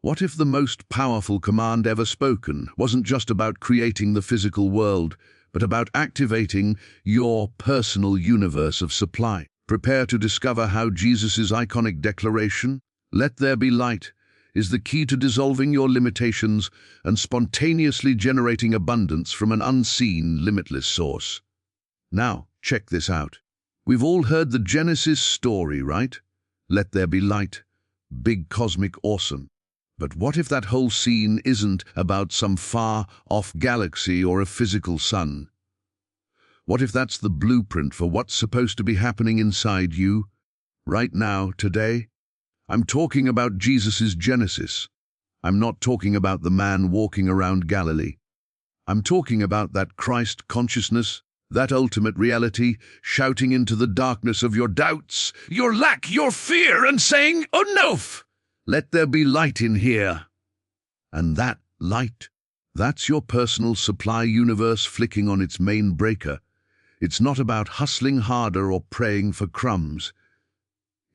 What if the most powerful command ever spoken wasn't just about creating the physical world, but about activating your personal universe of supply? Prepare to discover how Jesus' iconic declaration, "Let there be light," is the key to dissolving your limitations and spontaneously generating abundance from an unseen, limitless source. Now, check this out. We've all heard the Genesis story, right? Let there be light. Big cosmic awesome. But what if that whole scene isn't about some far-off galaxy or a physical sun? What if that's the blueprint for what's supposed to be happening inside you, right now, today? I'm talking about Jesus' Genesis. I'm not talking about the man walking around Galilee. I'm talking about that Christ consciousness, that ultimate reality, shouting into the darkness of your doubts, your lack, your fear, and saying, "Oh no! Let there be light in here." And that light, that's your personal supply universe flicking on its main breaker. It's not about hustling harder or praying for crumbs.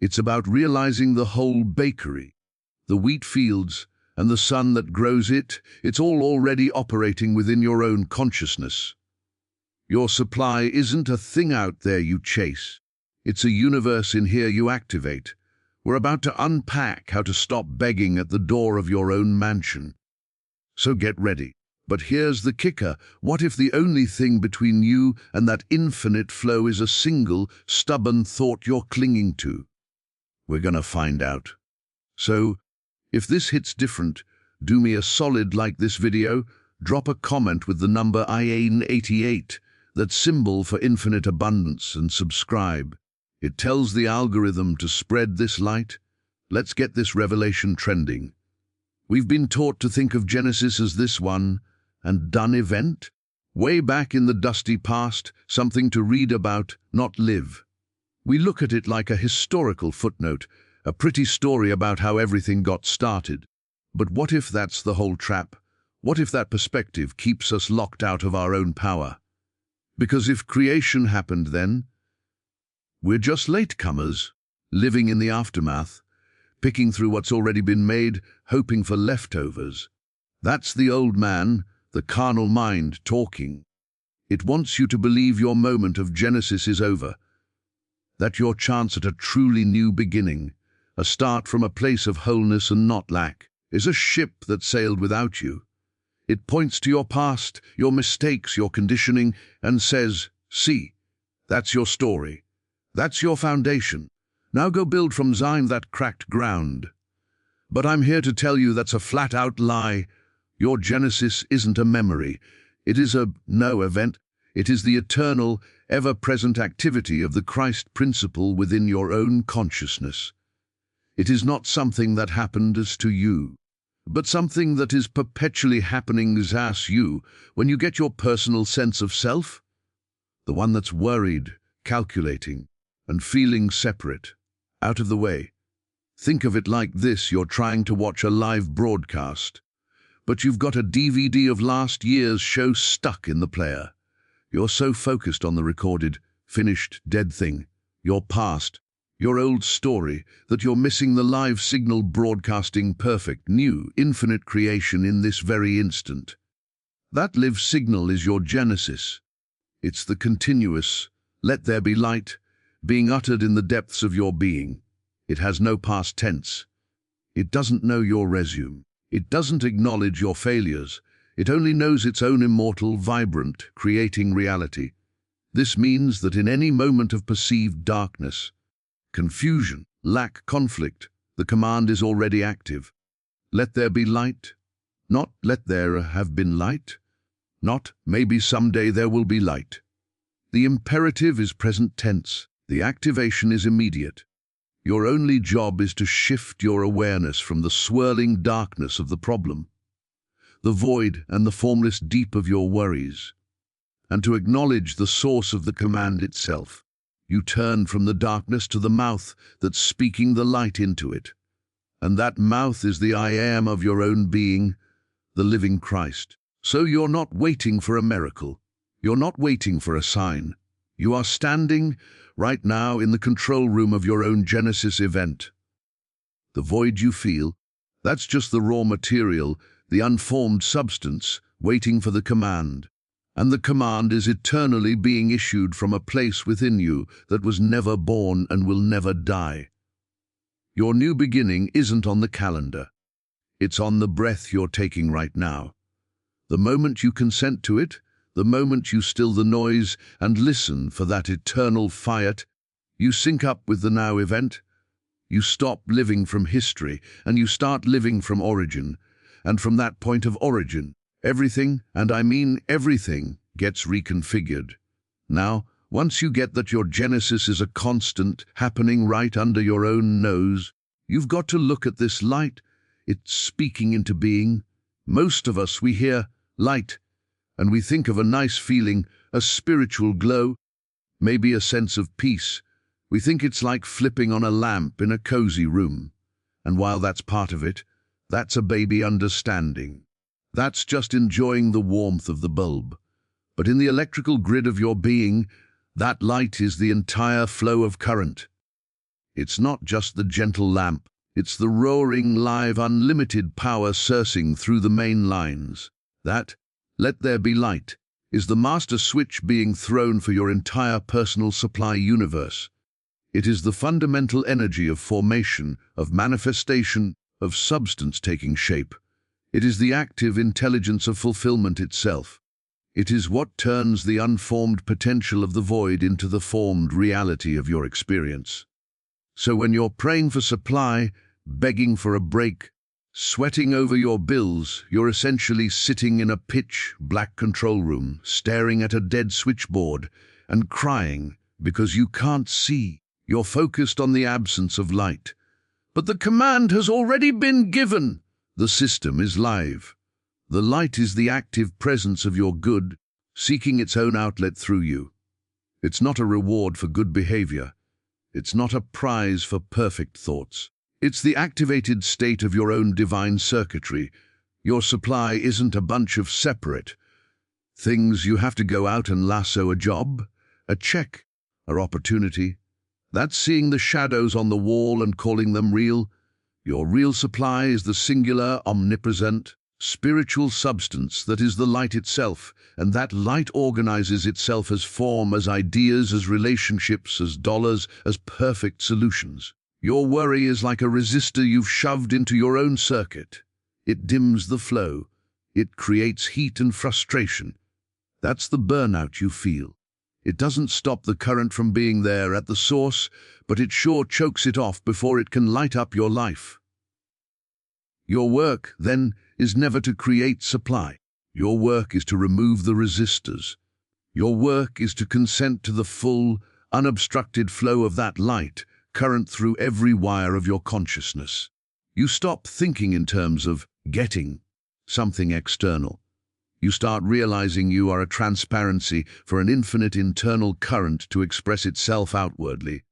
It's about realizing the whole bakery, the wheat fields, and the sun that grows it. It's all already operating within your own consciousness. Your supply isn't a thing out there you chase. It's a universe in here you activate. We're about to unpack how to stop begging at the door of your own mansion. So get ready. But here's the kicker. What if the only thing between you and that infinite flow is a single, stubborn thought you're clinging to? We're gonna find out. So, if this hits different, do me a solid, like this video, drop a comment with the number IAN88, that symbol for infinite abundance, and subscribe. It tells the algorithm to spread this light. Let's get this revelation trending. We've been taught to think of Genesis as this one and done event, way back in the dusty past, something to read about, not live. We look at it like a historical footnote, a pretty story about how everything got started. But what if that's the whole trap? What if that perspective keeps us locked out of our own power? Because if creation happened then, we're just latecomers, living in the aftermath, picking through what's already been made, hoping for leftovers. That's the old man, the carnal mind, talking. It wants you to believe your moment of Genesis is over, that your chance at a truly new beginning, a start from a place of wholeness and not lack, is a ship that sailed without you. It points to your past, your mistakes, your conditioning, and says, "See, that's your story. That's your foundation. Now go build from that cracked ground." But I'm here to tell you that's a flat-out lie. Your Genesis isn't a memory. It is a no event. It is the eternal, ever-present activity of the Christ principle within your own consciousness. It is not something that happened as to you, but something that is perpetually happening as you when you get your personal sense of self, the one that's worried, calculating, and feeling separate, out of the way. Think of it like this: you're trying to watch a live broadcast, but you've got a DVD of last year's show stuck in the player. You're so focused on the recorded, finished, dead thing, your past, your old story, that you're missing the live signal broadcasting perfect, new, infinite creation in this very instant. That live signal is your Genesis. It's the continuous, "Let there be light," being uttered in the depths of your being. It has no past tense. It doesn't know your resume. It doesn't acknowledge your failures. It only knows its own immortal, vibrant, creating reality. This means that in any moment of perceived darkness, confusion, lack, conflict, the command is already active. Let there be light. Not let there have been light. Not maybe someday there will be light. The imperative is present tense. The activation is immediate. Your only job is to shift your awareness from the swirling darkness of the problem, the void and the formless deep of your worries, and to acknowledge the source of the command itself. You turn from the darkness to the mouth that's speaking the light into it. And that mouth is the I am of your own being, the living Christ. So you're not waiting for a miracle. You're not waiting for a sign. You are standing right now in the control room of your own Genesis event. The void you feel, That's just the raw material, the unformed substance, waiting for the command. And the command is eternally being issued from a place within you that was never born and will never die. Your new beginning isn't on the calendar. It's on the breath you're taking right now. The moment you consent to it, the moment you still the noise and listen for that eternal fiat, you sync up with the now event. You stop living from history and you start living from origin. And from that point of origin, everything, and I mean everything, gets reconfigured. Now, once you get that your genesis is a constant happening right under your own nose, you've got to look at this light. It's speaking into being. Most of us, we hear light, and we think of a nice feeling, a spiritual glow, maybe a sense of peace. We think it's like flipping on a lamp in a cozy room. And while that's part of it, that's a baby understanding. That's just enjoying the warmth of the bulb. But in the electrical grid of your being, that light is the entire flow of current. It's not just the gentle lamp, it's the roaring, live, unlimited power surging through the main lines. That, let there be light, is the master switch being thrown for your entire personal supply universe. It is the fundamental energy of formation, of manifestation, of substance taking shape. It is the active intelligence of fulfillment itself. It is what turns the unformed potential of the void into the formed reality of your experience. So when you're praying for supply, begging for a break, sweating over your bills, you're essentially sitting in a pitch-black control room, staring at a dead switchboard and crying because you can't see. You're focused on the absence of light. But the command has already been given. The system is live. The light is the active presence of your good, seeking its own outlet through you. It's not a reward for good behavior. It's not a prize for perfect thoughts. It's the activated state of your own divine circuitry. Your supply isn't a bunch of separate things you have to go out and lasso: a job, a check, an opportunity. That's seeing the shadows on the wall and calling them real. Your real supply is the singular, omnipresent, spiritual substance that is the light itself, and that light organizes itself as form, as ideas, as relationships, as dollars, as perfect solutions. Your worry is like a resistor you've shoved into your own circuit. It dims the flow. It creates heat and frustration. That's the burnout you feel. It doesn't stop the current from being there at the source, but it sure chokes it off before it can light up your life. Your work, then, is never to create supply. Your work is to remove the resistors. Your work is to consent to the full, unobstructed flow of that light, current through every wire of your consciousness. You stop thinking in terms of getting something external. You start realizing you are a transparency for an infinite internal current to express itself outwardly.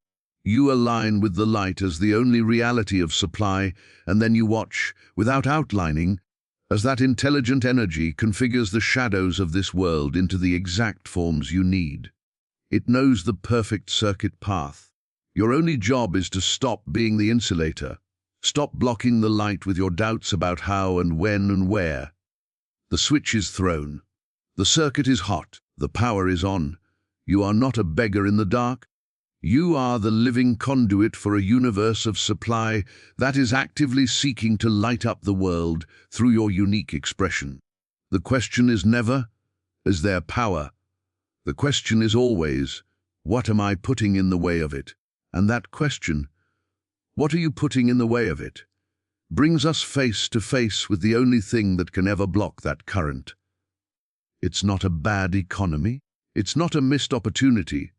You align with the light as the only reality of supply, and then you watch, without outlining, as that intelligent energy configures the shadows of this world into the exact forms you need. It knows the perfect circuit path. Your only job is to stop being the insulator. Stop blocking the light with your doubts about how and when and where. The switch is thrown. The circuit is hot. The power is on. You are not a beggar in the dark. You are the living conduit for a universe of supply that is actively seeking to light up the world through your unique expression. The question is never, is there power? The question is always, what am I putting in the way of it? And that question, what are you putting in the way of it, brings us face to face with the only thing that can ever block that current. It's not a bad economy. It's not a missed opportunity.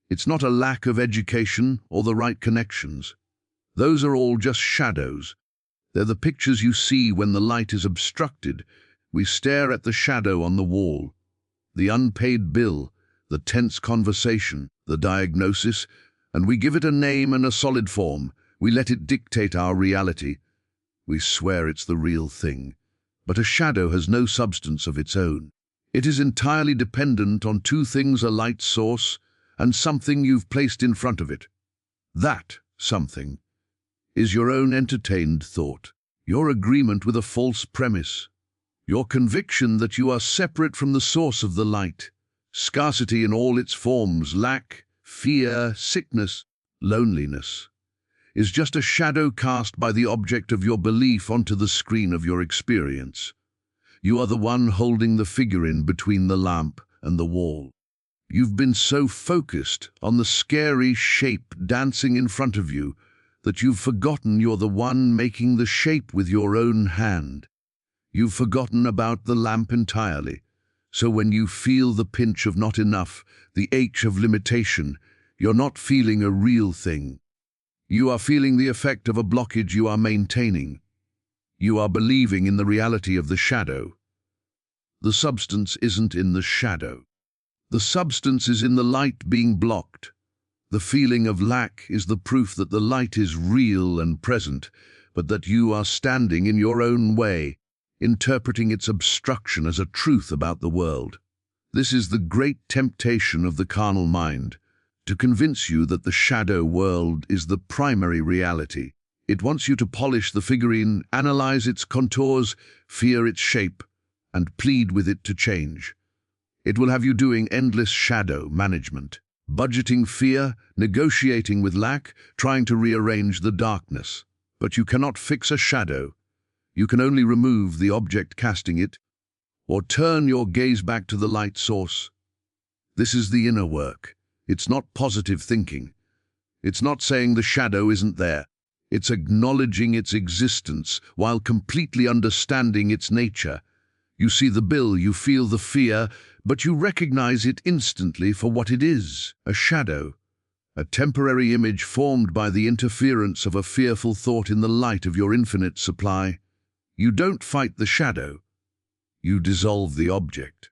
It's not a lack of education or the right connections. Those are all just shadows. They're the pictures you see when the light is obstructed. We stare at the shadow on the wall, the unpaid bill, the tense conversation, the diagnosis, and we give it a name and a solid form. We let it dictate our reality. We swear it's the real thing. But a shadow has no substance of its own. It is entirely dependent on two things: a light source and something you've placed in front of it. That something is your own entertained thought. your agreement with a false premise, your conviction that you are separate from the source of the light. Scarcity in all its forms, lack, fear, sickness, loneliness, is just a shadow cast by the object of your belief onto the screen of your experience. You are the one holding the figurine between the lamp and the wall. You've been so focused on the scary shape dancing in front of you that you've forgotten you're the one making the shape with your own hand. You've forgotten about the lamp entirely. So when you feel the pinch of not enough, the ache of limitation, you're not feeling a real thing. You are feeling the effect of a blockage you are maintaining. You are believing in the reality of the shadow. The substance isn't in the shadow. The substance is in the light being blocked. The feeling of lack is the proof that the light is real and present, but that you are standing in your own way, interpreting its obstruction as a truth about the world. This is the great temptation of the carnal mind, to convince you that the shadow world is the primary reality. It wants you to polish the figurine, analyze its contours, fear its shape, and plead with it to change. It will have you doing endless shadow management, budgeting fear, negotiating with lack, trying to rearrange the darkness. But you cannot fix a shadow. You can only remove the object casting it, or turn your gaze back to the light source. This is the inner work. It's not positive thinking. It's not saying the shadow isn't there. It's acknowledging its existence while completely understanding its nature. You see the bill, you feel the fear, but you recognize it instantly for what it is, a shadow, a temporary image formed by the interference of a fearful thought in the light of your infinite supply. You don't fight the shadow. You dissolve the object.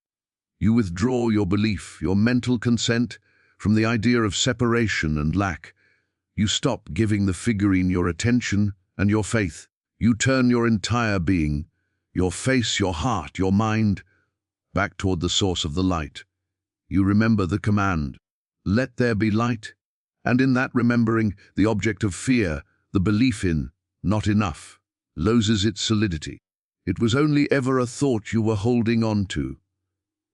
You withdraw your belief, your mental consent, from the idea of separation and lack. You stop giving the figurine your attention and your faith. You turn your entire being, your face, your heart, your mind, back toward the source of the light. You remember the command, "Let there be light," and in that remembering, the object of fear, the belief in not enough, loses its solidity. It was only ever a thought you were holding on to.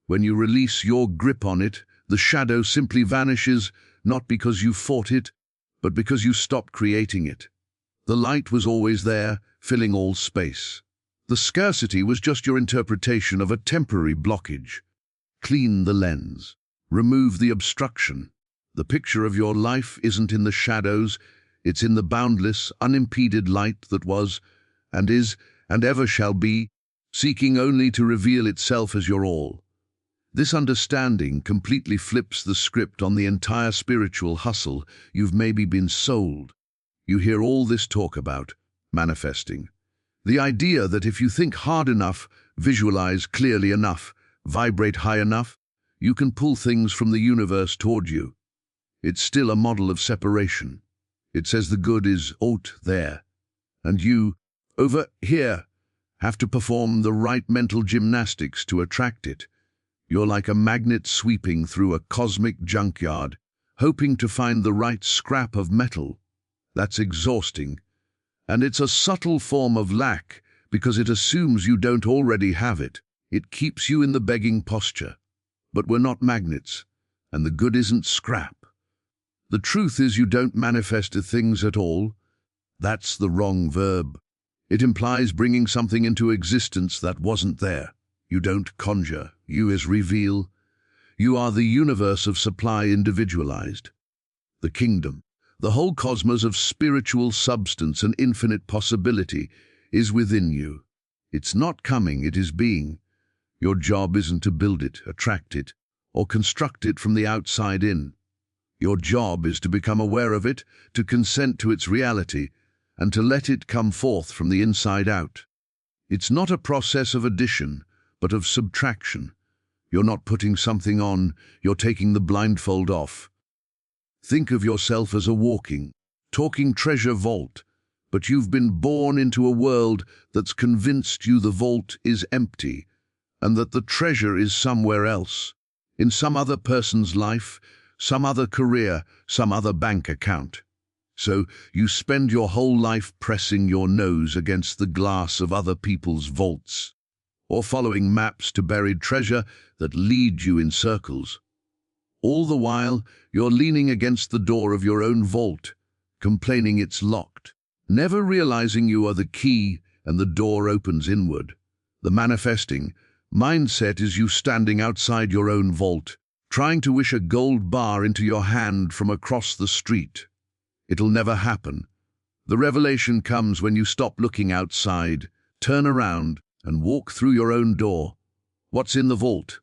When you release your grip on it, the shadow simply vanishes, not because you fought it, but because you stopped creating it. The light was always there, filling all space. The scarcity was just your interpretation of a temporary blockage. Clean the lens. Remove the obstruction. The picture of your life isn't in the shadows, it's in the boundless, unimpeded light that was, and is, and ever shall be, seeking only to reveal itself as your all. This understanding completely flips the script on the entire spiritual hustle you've maybe been sold. You hear all this talk about manifesting. The idea that if you think hard enough, visualize clearly enough, vibrate high enough, you can pull things from the universe toward you. It's still a model of separation. It says the good is out there, and you, over here, have to perform the right mental gymnastics to attract it. You're like a magnet sweeping through a cosmic junkyard, hoping to find the right scrap of metal. That's exhausting. And it's a subtle form of lack because it assumes you don't already have it. It keeps you in the begging posture. But we're not magnets, and the good isn't scrap. The truth is you don't manifest things at all. That's the wrong verb. It implies bringing something into existence that wasn't there. You don't conjure, you is reveal. You are the universe of supply individualized. The kingdom, the whole cosmos of spiritual substance and infinite possibility is within you. It's not coming, it is being. Your job isn't to build it, attract it, or construct it from the outside in. Your job is to become aware of it, to consent to its reality, and to let it come forth from the inside out. It's not a process of addition, but of subtraction. You're not putting something on, you're taking the blindfold off. Think of yourself as a walking, talking treasure vault, but you've been born into a world that's convinced you the vault is empty, and that the treasure is somewhere else, in some other person's life, some other career, some other bank account. So you spend your whole life pressing your nose against the glass of other people's vaults, or following maps to buried treasure that lead you in circles. All the while, you're leaning against the door of your own vault, complaining it's locked, never realizing you are the key and the door opens inward. The manifesting mindset is you standing outside your own vault, trying to wish a gold bar into your hand from across the street. It'll never happen. The revelation comes when you stop looking outside, turn around, and walk through your own door. What's in the vault?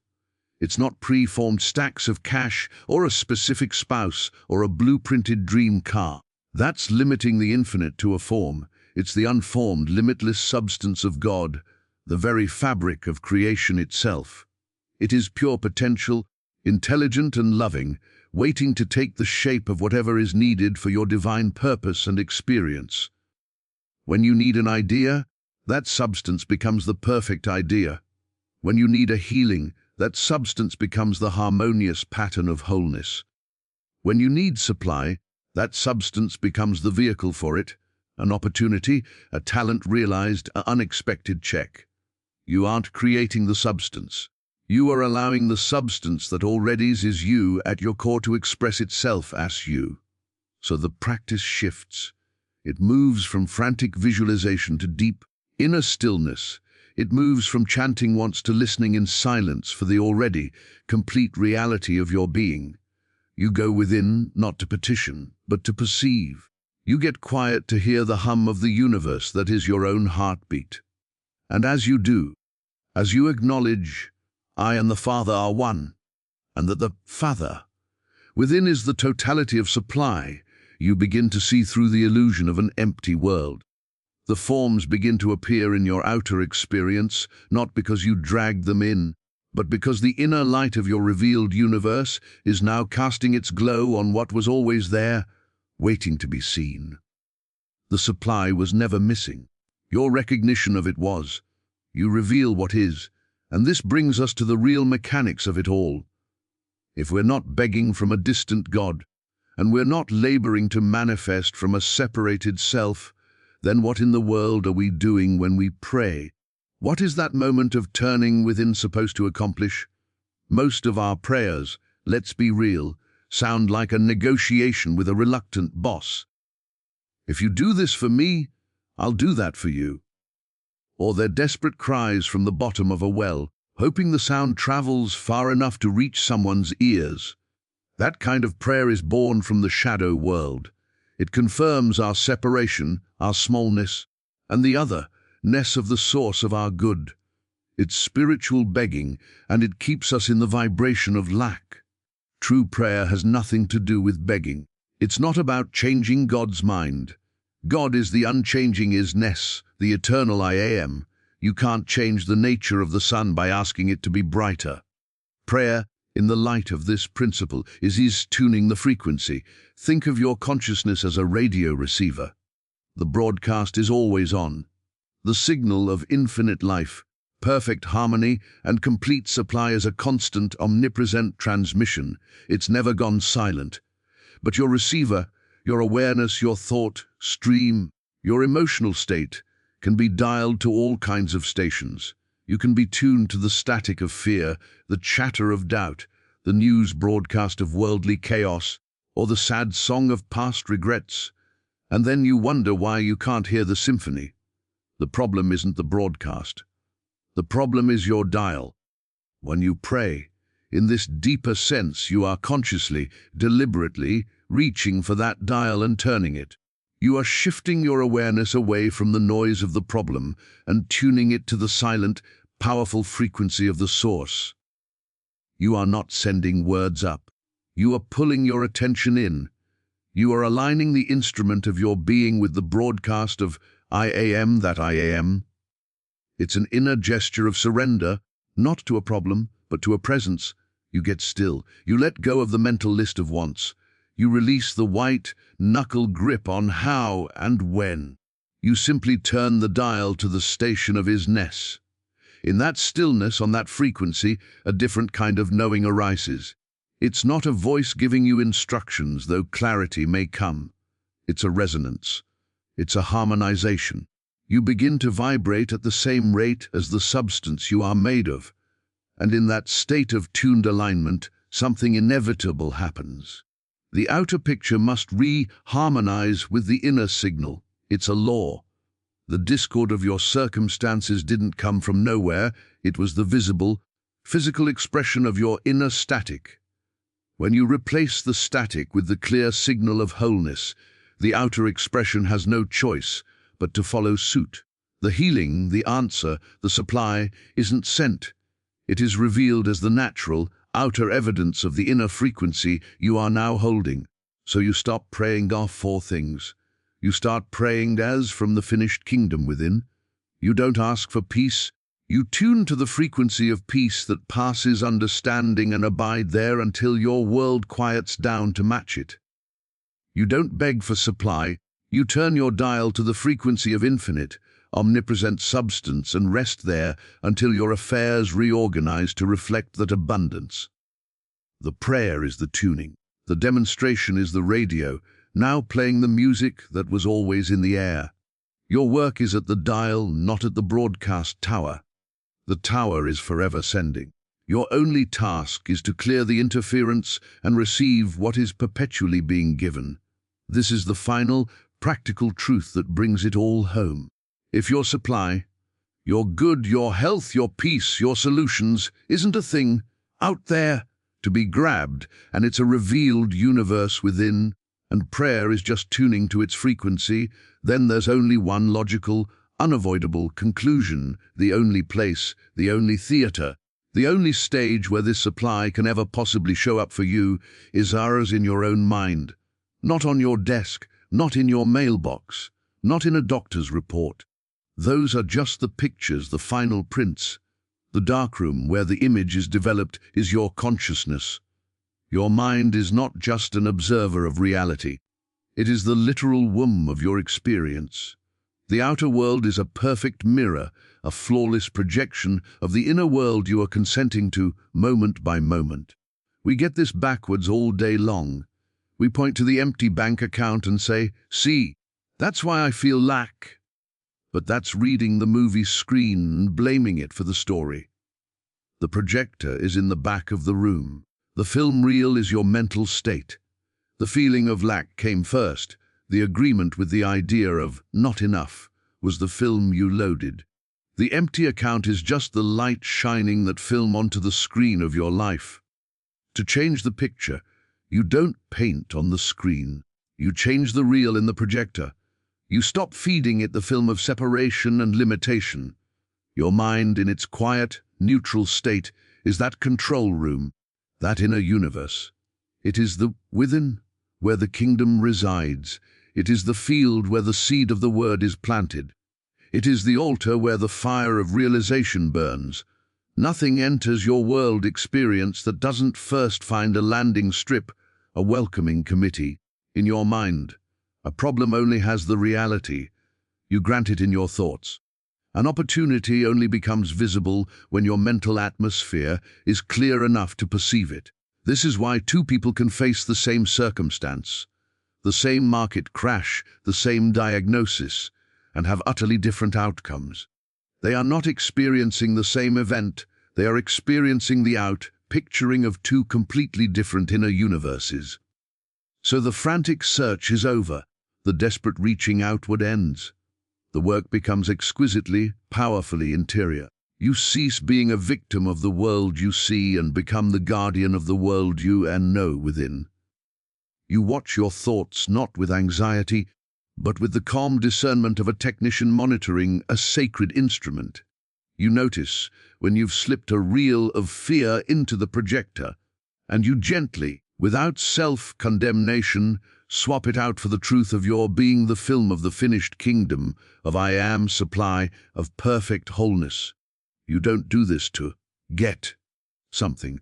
It's not pre-formed stacks of cash or a specific spouse or a blueprinted dream car. That's limiting the infinite to a form. It's the unformed, limitless substance of God, the very fabric of creation itself. It is pure potential, intelligent and loving, waiting to take the shape of whatever is needed for your divine purpose and experience. When you need an idea, that substance becomes the perfect idea. When you need a healing, that substance becomes the harmonious pattern of wholeness. When you need supply, that substance becomes the vehicle for it, an opportunity, a talent realized, an unexpected check. You aren't creating the substance. You are allowing the substance that already is you at your core to express itself as you. So the practice shifts. It moves from frantic visualization to deep, inner stillness. It moves from chanting once to listening in silence for the already complete reality of your being. You go within, not to petition, but to perceive. You get quiet to hear the hum of the universe that is your own heartbeat. And as you do, as you acknowledge, I and the Father are one, and that the Father within is the totality of supply, you begin to see through the illusion of an empty world. The forms begin to appear in your outer experience, not because you dragged them in, but because the inner light of your revealed universe is now casting its glow on what was always there, waiting to be seen. The supply was never missing. Your recognition of it was. You reveal what is, and this brings us to the real mechanics of it all. If we're not begging from a distant God, and we're not laboring to manifest from a separated self, then what in the world are we doing when we pray? What is that moment of turning within supposed to accomplish? Most of our prayers, let's be real, sound like a negotiation with a reluctant boss. If you do this for me, I'll do that for you. Or they're desperate cries from the bottom of a well, hoping the sound travels far enough to reach someone's ears. That kind of prayer is born from the shadow world. It confirms our separation, our smallness, and the otherness of the source of our good. It's spiritual begging, and it keeps us in the vibration of lack. True prayer has nothing to do with begging. It's not about changing God's mind. God is the unchanging isness, the eternal I am. You can't change the nature of the sun by asking it to be brighter. Prayer, in the light of this principle, is tuning the frequency. Think of your consciousness as a radio receiver. The broadcast is always on. The signal of infinite life, perfect harmony, and complete supply is a constant, omnipresent transmission. It's never gone silent. But your receiver, your awareness, your thought stream, your emotional state, can be dialed to all kinds of stations. You can be tuned to the static of fear, the chatter of doubt, the news broadcast of worldly chaos, or the sad song of past regrets. And then you wonder why you can't hear the symphony. The problem isn't the broadcast. The problem is your dial. When you pray, in this deeper sense, you are consciously, deliberately reaching for that dial and turning it. You are shifting your awareness away from the noise of the problem and tuning it to the silent, powerful frequency of the source. You are not sending words up. You are pulling your attention in. You are aligning the instrument of your being with the broadcast of I am that I am. It's an inner gesture of surrender, not to a problem, but to a presence. You get still. You let go of the mental list of wants. You release the white-knuckle grip on how and when. You simply turn the dial to the station of isness. In that stillness, on that frequency, a different kind of knowing arises. It's not a voice giving you instructions, though clarity may come. It's a resonance. It's a harmonization. You begin to vibrate at the same rate as the substance you are made of. And in that state of tuned alignment, something inevitable happens. The outer picture must re-harmonize with the inner signal. It's a law. The discord of your circumstances didn't come from nowhere. It was the visible, physical expression of your inner static. When you replace the static with the clear signal of wholeness, the outer expression has no choice but to follow suit. The healing, the answer, the supply isn't sent. It is revealed as the natural, outer evidence of the inner frequency you are now holding. So you stop praying off for things. You start praying as from the finished kingdom within. You don't ask for peace. You tune to the frequency of peace that passes understanding and abide there until your world quiets down to match it. You don't beg for supply. You turn your dial to the frequency of infinite, omnipresent substance and rest there until your affairs reorganize to reflect that abundance. The prayer is the tuning. The demonstration is the radio, now playing the music that was always in the air. Your work is at the dial, not at the broadcast tower. The tower is forever sending. Your only task is to clear the interference and receive what is perpetually being given. This is the final, practical truth that brings it all home. If your supply, your good, your health, your peace, your solutions isn't a thing out there to be grabbed, and it's a revealed universe within, and prayer is just tuning to its frequency, then there's only one logical, unavoidable conclusion, the only place, the only theater, the only stage where this supply can ever possibly show up for you is ours in your own mind, not on your desk, not in your mailbox, not in a doctor's report. Those are just the pictures, the final prints. The darkroom where the image is developed is your consciousness. Your mind is not just an observer of reality. It is the literal womb of your experience. The outer world is a perfect mirror, a flawless projection of the inner world you are consenting to moment by moment. We get this backwards all day long. We point to the empty bank account and say, "See, that's why I feel lack." But that's reading the movie screen and blaming it for the story. The projector is in the back of the room. The film reel is your mental state. The feeling of lack came first. The agreement with the idea of not enough was the film you loaded. The empty account is just the light shining that film onto the screen of your life. To change the picture, you don't paint on the screen. You change the reel in the projector. You stop feeding it the film of separation and limitation. Your mind, in its quiet, neutral state, is that control room, that inner universe. It is the within where the kingdom resides. It is the field where the seed of the word is planted. It is the altar where the fire of realization burns. Nothing enters your world experience that doesn't first find a landing strip, a welcoming committee, in your mind. A problem only has the reality. You grant it in your thoughts. An opportunity only becomes visible when your mental atmosphere is clear enough to perceive it. This is why two people can face the same circumstance, the same market crash, the same diagnosis, and have utterly different outcomes. They are not experiencing the same event, they are experiencing the out-picturing of two completely different inner universes. So the frantic search is over, the desperate reaching outward ends. The work becomes exquisitely, powerfully interior. You cease being a victim of the world you see and become the guardian of the world you and know within. You watch your thoughts not with anxiety, but with the calm discernment of a technician monitoring a sacred instrument. You notice when you've slipped a reel of fear into the projector, and you gently, without self-condemnation, swap it out for the truth of your being, the film of the finished kingdom, of I am supply, of perfect wholeness. You don't do this to get something.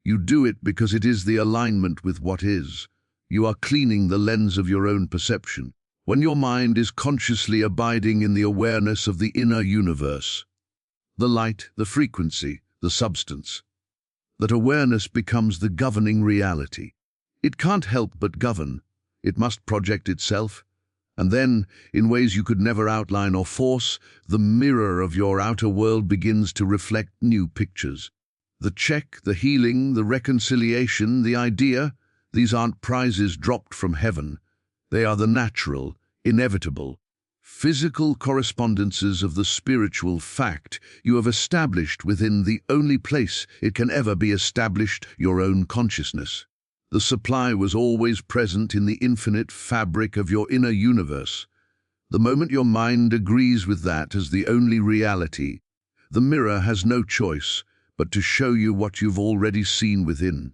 You do it because it is the alignment with what is. You are cleaning the lens of your own perception. When your mind is consciously abiding in the awareness of the inner universe, the light, the frequency, the substance, that awareness becomes the governing reality. It can't help but govern. it must project itself. And then, in ways you could never outline or force, the mirror of your outer world begins to reflect new pictures. The check, the healing, the reconciliation, the idea, these aren't prizes dropped from heaven. They are the natural, inevitable, physical correspondences of the spiritual fact you have established within the only place it can ever be established, your own consciousness. The supply was always present in the infinite fabric of your inner universe. The moment your mind agrees with that as the only reality, the mirror has no choice but to show you what you've already seen within.